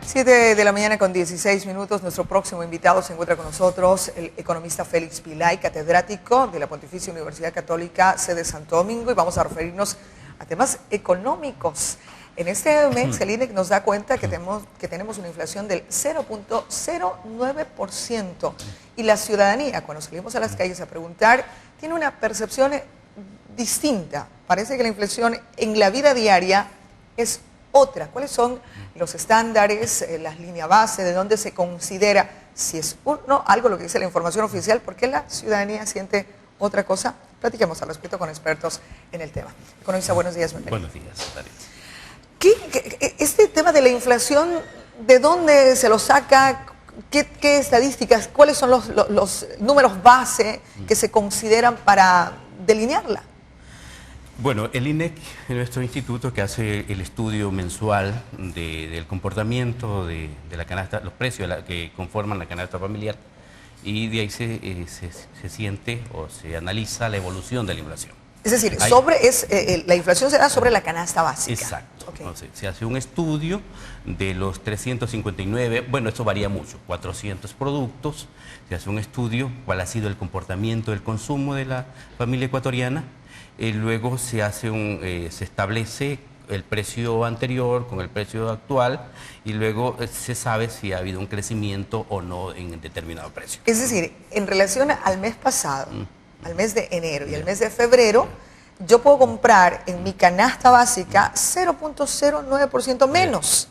7 de la mañana con 16 minutos. Nuestro próximo invitado se encuentra con nosotros, el economista Félix Pilay, catedrático de la Pontificia Universidad Católica, sede Santo Domingo, y vamos a referirnos a temas económicos. En este mes, el INEC nos da cuenta que tenemos una inflación del 0.09%, y la ciudadanía, cuando salimos a las calles a preguntar, tiene una percepción distinta. Parece que la inflación en la vida diaria es otra. ¿Cuáles son los estándares, las líneas base, de dónde se considera si es algo lo que dice la información oficial? ¿Por qué la ciudadanía siente otra cosa? Platiquemos al respecto con expertos en el tema. Economista, buenos días. Buenos días, Darío. Este tema de la inflación, ¿de dónde se lo saca? ¿Qué estadísticas? ¿Cuáles son los números base que se consideran para delinearla? Bueno, el INEC es nuestro instituto que hace el estudio mensual del comportamiento de la canasta, los precios que conforman la canasta familiar, y de ahí se siente o se analiza la evolución de la inflación. Es decir, la inflación se da sobre la canasta básica. Exacto. Okay. Entonces, se hace un estudio de los 359, bueno, esto varía mucho, 400 productos, se hace un estudio cuál ha sido el comportamiento del consumo de la familia ecuatoriana. Luego se establece el precio anterior con el precio actual, y luego se sabe si ha habido un crecimiento o no en determinado precio. Es decir, en relación al mes pasado, al mes de enero y al mes de febrero, yo puedo comprar en mi canasta básica 0.09% menos,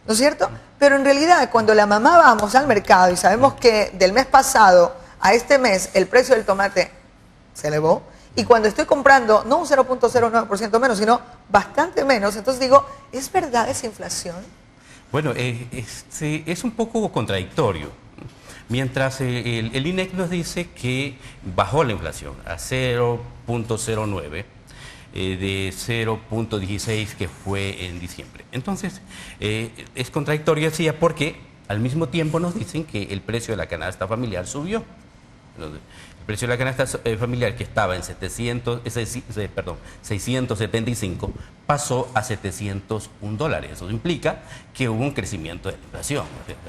¿no es cierto? Pero en realidad, cuando la mamá vamos al mercado y sabemos que del mes pasado a este mes el precio del tomate se elevó, y cuando estoy comprando, no un 0.09% menos, sino bastante menos, entonces digo, ¿es verdad esa inflación? Bueno, es un poco contradictorio. Mientras el INEC nos dice que bajó la inflación a 0.09, de 0.16 que fue en diciembre. Entonces, es contradictorio, decía, porque al mismo tiempo nos dicen que el precio de la canasta familiar subió. El precio de la canasta familiar, que estaba en 675, pasó a $701. Eso implica que hubo un crecimiento de la inflación.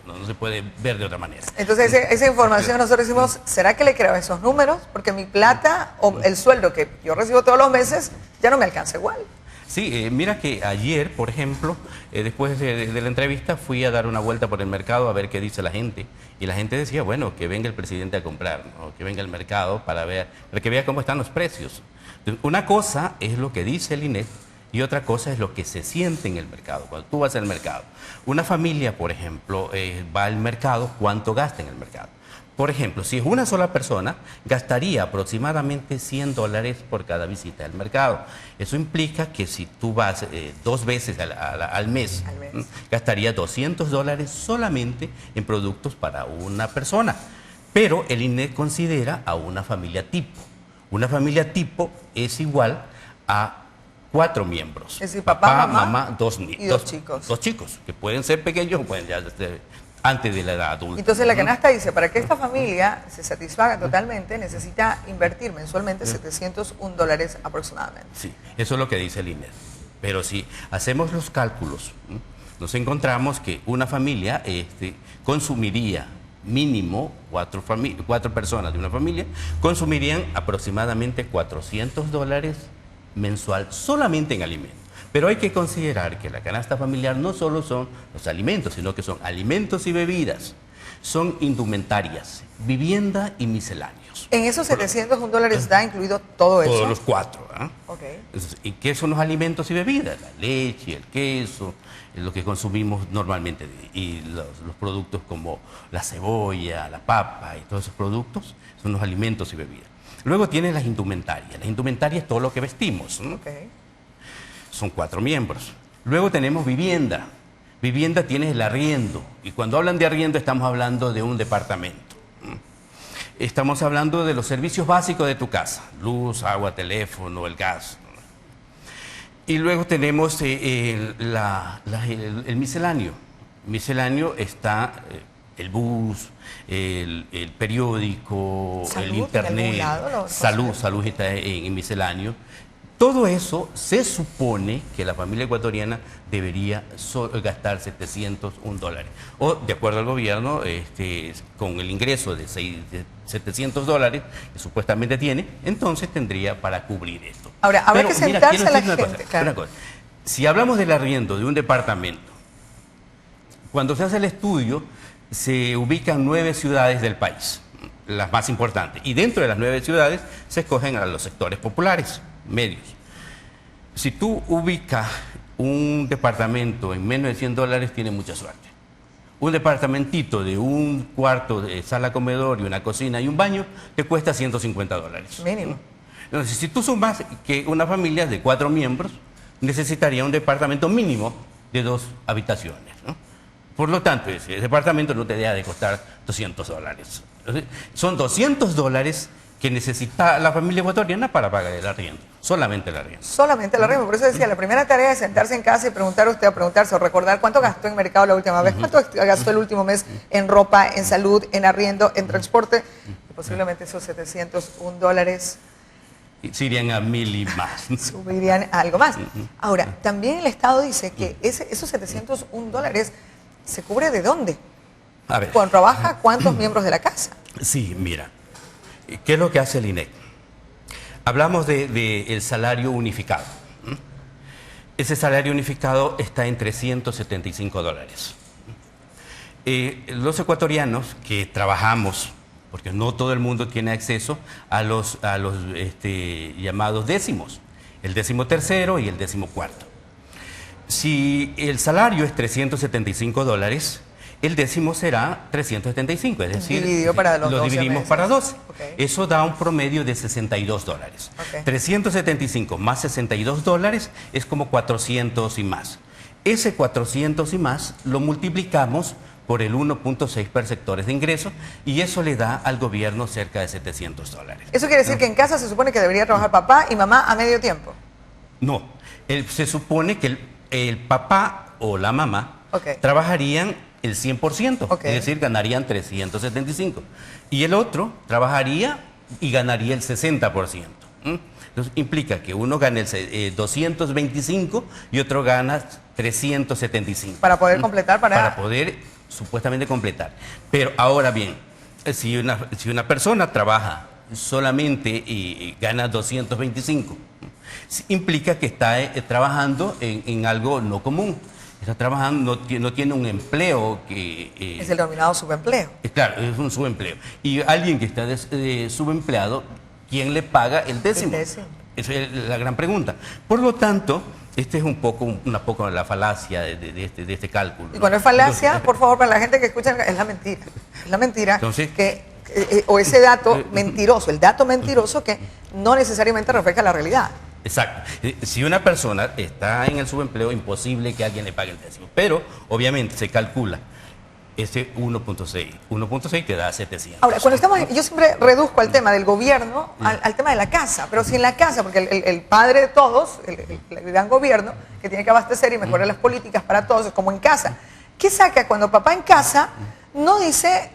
No se puede ver de otra manera. Entonces, esa información nosotros decimos, ¿será que le creo a esos números? Porque mi plata o el sueldo que yo recibo todos los meses ya no me alcanza igual. Sí, mira que ayer, por ejemplo, después de la entrevista, fui a dar una vuelta por el mercado a ver qué dice la gente. Y la gente decía, bueno, que venga el presidente a comprar, ¿no? Que venga al mercado para que vea cómo están los precios. Entonces, una cosa es lo que dice el INEC y otra cosa es lo que se siente en el mercado. Cuando tú vas al mercado, una familia, por ejemplo, va al mercado, ¿cuánto gasta en el mercado? Por ejemplo, si es una sola persona, gastaría aproximadamente $100 por cada visita al mercado. Eso implica que si tú vas 2 veces al mes, gastaría $200 solamente en productos para una persona. Pero el INEC considera a una familia tipo. Una familia tipo es igual a 4 miembros. Es decir, papá, mamá, dos chicos. 2 chicos, que pueden ser pequeños o pueden ya ser antes de la edad adulta. Entonces la canasta dice, para que esta familia se satisfaga totalmente, necesita invertir mensualmente $701 aproximadamente. Sí, eso es lo que dice el INEC. Pero si hacemos los cálculos, nos encontramos que una familia consumiría mínimo 4 personas de una familia, consumirían aproximadamente $400 mensual solamente en alimentos. Pero hay que considerar que la canasta familiar no solo son los alimentos, sino que son alimentos y bebidas, son indumentarias, vivienda y misceláneos. En esos $701 está incluido todo eso. Todos los 4. ¿eh? Okay. Entonces, ¿y qué son los alimentos y bebidas? La leche, el queso, lo que consumimos normalmente, y los productos como la cebolla, la papa y todos esos productos son los alimentos y bebidas. Luego tienen las indumentarias. Las indumentarias es todo lo que vestimos, ¿no? Okay. Son 4 miembros. Luego tenemos vivienda. Vivienda tiene el arriendo. Y cuando hablan de arriendo estamos hablando de un departamento. Estamos hablando de los servicios básicos de tu casa. Luz, agua, teléfono, el gas. Y luego tenemos el misceláneo. Misceláneo está el bus, el periódico, el internet. Salud está en misceláneo. Todo eso se supone que la familia ecuatoriana debería gastar $701. O, de acuerdo al gobierno, con el ingreso de $700 que supuestamente tiene, entonces tendría para cubrir esto. Ahora, habrá que sentarse a la gente. Una cosa. Si hablamos del arriendo de un departamento, cuando se hace el estudio, se ubican 9 ciudades del país, las más importantes. Y dentro de las 9 ciudades se escogen a los sectores populares, medios. Si tú ubicas un departamento en menos de $100, tienes mucha suerte. Un departamentito de un cuarto de sala comedor y una cocina y un baño te cuesta $150. Mínimo. Entonces, si tú sumas que una familia de 4 miembros necesitaría un departamento mínimo de 2 habitaciones, ¿no? Por lo tanto, ese departamento no te deja de costar $200. Entonces, son $200 que necesita la familia ecuatoriana para pagar el arriendo, solamente el arriendo. Solamente el arriendo, por eso decía, la primera tarea es sentarse en casa y preguntar usted, o preguntarse, o recordar cuánto gastó en mercado la última vez, cuánto gastó el último mes en ropa, en salud, en arriendo, en transporte, y posiblemente esos $701 se irían a 1000 y más. subirían a algo más. Ahora, también el Estado dice que esos $701 se cubre ¿de dónde? A ver. Cuando trabaja, ¿cuántos miembros de la casa? Sí, mira, ¿qué es lo que hace el INEC? Hablamos del salario unificado. Ese salario unificado está en $375. Los ecuatorianos que trabajamos, porque no todo el mundo tiene acceso a los llamados décimos, el 13º y el 14º. Si el salario es $375, el décimo será 375, es decir, Dividido para los lo 12 dividimos meses. para 12. Okay. Eso da un promedio de $62. Okay. 375 más $62 es como 400 y más. Ese 400 y más lo multiplicamos por el 1.6 perceptores de ingresos y eso le da al gobierno cerca de $700. Eso quiere decir que en casa se supone que debería trabajar papá y mamá a medio tiempo. No, se supone que el papá o la mamá Okay. trabajarían el 100%, Okay. es decir, ganarían 375. Y el otro trabajaría y ganaría el 60%. Entonces implica que uno gane 225 y otro gana 375. Para poder completar, para poder supuestamente completar. Pero ahora bien, si una persona trabaja solamente y gana 225, implica que está trabajando en algo no común. Está trabajando, no tiene un empleo que... es el denominado subempleo. Claro, es un subempleo. Y alguien que está subempleado, ¿quién le paga el décimo? El décimo. Esa es la gran pregunta. Por lo tanto, este es una poco la falacia de este cálculo. Y cuando es falacia, por favor, para la gente que escucha, es la mentira. Es la mentira Entonces, o ese dato mentiroso, el dato mentiroso que no necesariamente refleja la realidad. Exacto. Si una persona está en el subempleo, imposible que alguien le pague el décimo. Pero, obviamente, se calcula ese 1.6. 1.6 te da 700. Ahora, yo siempre reduzco al tema del gobierno al tema de la casa. Pero si en la casa, porque el padre de todos, el gran gobierno, que tiene que abastecer y mejorar las políticas para todos, es como en casa. ¿Qué saca cuando papá en casa no dice,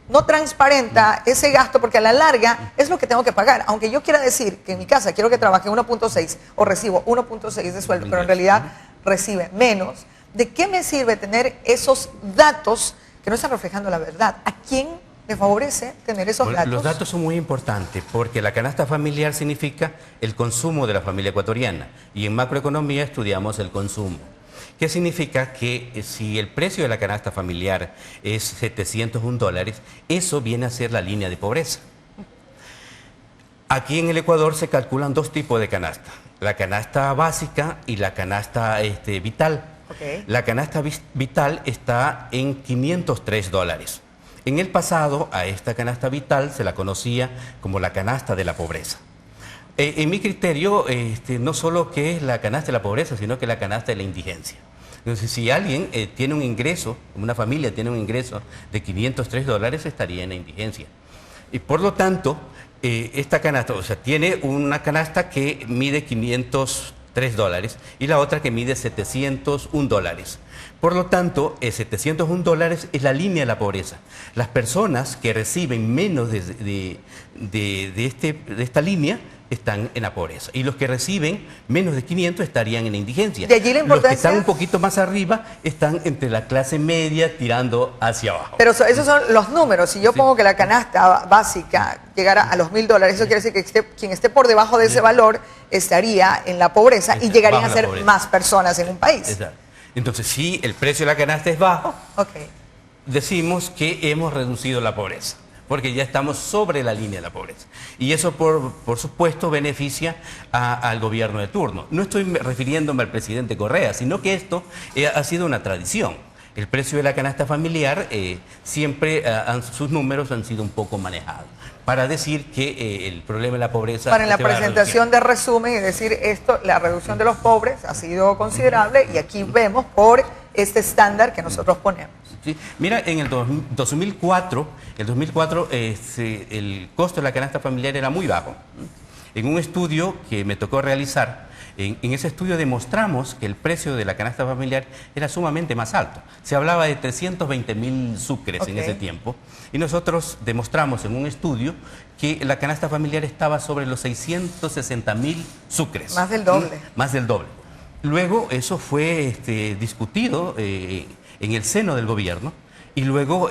no transparenta ese gasto, porque a la larga es lo que tengo que pagar? Aunque yo quiera decir que en mi casa quiero que trabaje 1.6 o recibo 1.6 de sueldo, pero en realidad recibe menos, ¿de qué me sirve tener esos datos que no están reflejando la verdad? ¿A quién le favorece tener esos datos? Los datos son muy importantes porque la canasta familiar significa el consumo de la familia ecuatoriana y en macroeconomía estudiamos el consumo. ¿Qué significa? Que si el precio de la canasta familiar es $701, eso viene a ser la línea de pobreza. Aquí en el Ecuador se calculan 2 tipos de canasta, la canasta básica y la canasta vital. Okay. La canasta vital está en $503. En el pasado a esta canasta vital se la conocía como la canasta de la pobreza. En mi criterio, no solo que es la canasta de la pobreza, sino que la canasta de la indigencia. Entonces, si alguien tiene un ingreso, una familia tiene un ingreso de $503, estaría en la indigencia. Y por lo tanto, esta canasta, o sea, tiene una canasta que mide $503 y la otra que mide $701. Por lo tanto, $701 es la línea de la pobreza. Las personas que reciben menos de esta línea están en la pobreza. Y los que reciben menos de 500 estarían en la indigencia. De allí la importancia. Los que están un poquito más arriba están entre la clase media tirando hacia abajo. Pero esos son los números. Si yo pongo que la canasta básica llegara a los $1000, eso quiere decir que quien esté por debajo de ese valor estaría en la pobreza y llegarían a ser más personas en un país. Exacto. Entonces, si el precio de la canasta es bajo, decimos que hemos reducido la pobreza, porque ya estamos sobre la línea de la pobreza. Y eso, por supuesto, beneficia al gobierno de turno. No estoy refiriéndome al presidente Correa, sino que esto ha sido una tradición. El precio de la canasta familiar siempre sus números han sido un poco manejados para decir que el problema de la pobreza... Para en la presentación de resumen y decir esto, la reducción de los pobres ha sido considerable y aquí vemos por este estándar que nosotros ponemos. Sí. Mira, en el 2004 el costo de la canasta familiar era muy bajo. En un estudio que me tocó realizar, en ese estudio demostramos que el precio de la canasta familiar era sumamente más alto. Se hablaba de 320.000 sucres en ese tiempo y nosotros demostramos en un estudio que la canasta familiar estaba sobre los 660.000 sucres. Más del doble. Más del doble. Luego eso fue discutido en el seno del gobierno y luego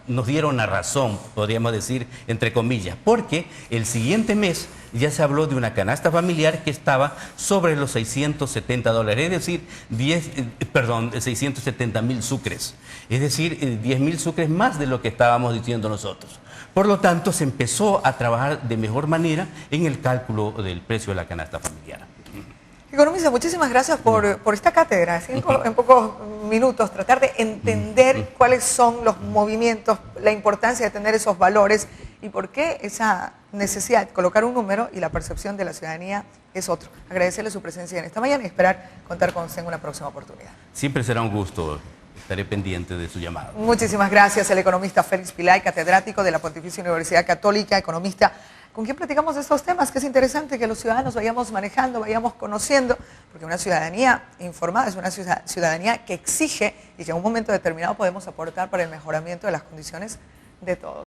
nos dieron la razón, podríamos decir, entre comillas, porque el siguiente mes ya se habló de una canasta familiar que estaba sobre los $670, es decir, 670.000 sucres, es decir, 10.000 sucres más de lo que estábamos diciendo nosotros. Por lo tanto, se empezó a trabajar de mejor manera en el cálculo del precio de la canasta familiar. Economista, muchísimas gracias por esta cátedra. Así en pocos minutos tratar de entender cuáles son los movimientos, la importancia de tener esos valores y por qué esa necesidad de colocar un número y la percepción de la ciudadanía es otro. Agradecerle su presencia en esta mañana y esperar contar con usted en una próxima oportunidad. Siempre será un gusto. Estaré pendiente de su llamado. Muchísimas gracias, el economista Félix Pilay, catedrático de la Pontificia Universidad Católica, economista, con quien platicamos de estos temas, que es interesante que los ciudadanos vayamos manejando, vayamos conociendo, porque una ciudadanía informada es una ciudadanía que exige y que en un momento determinado podemos aportar para el mejoramiento de las condiciones de todos.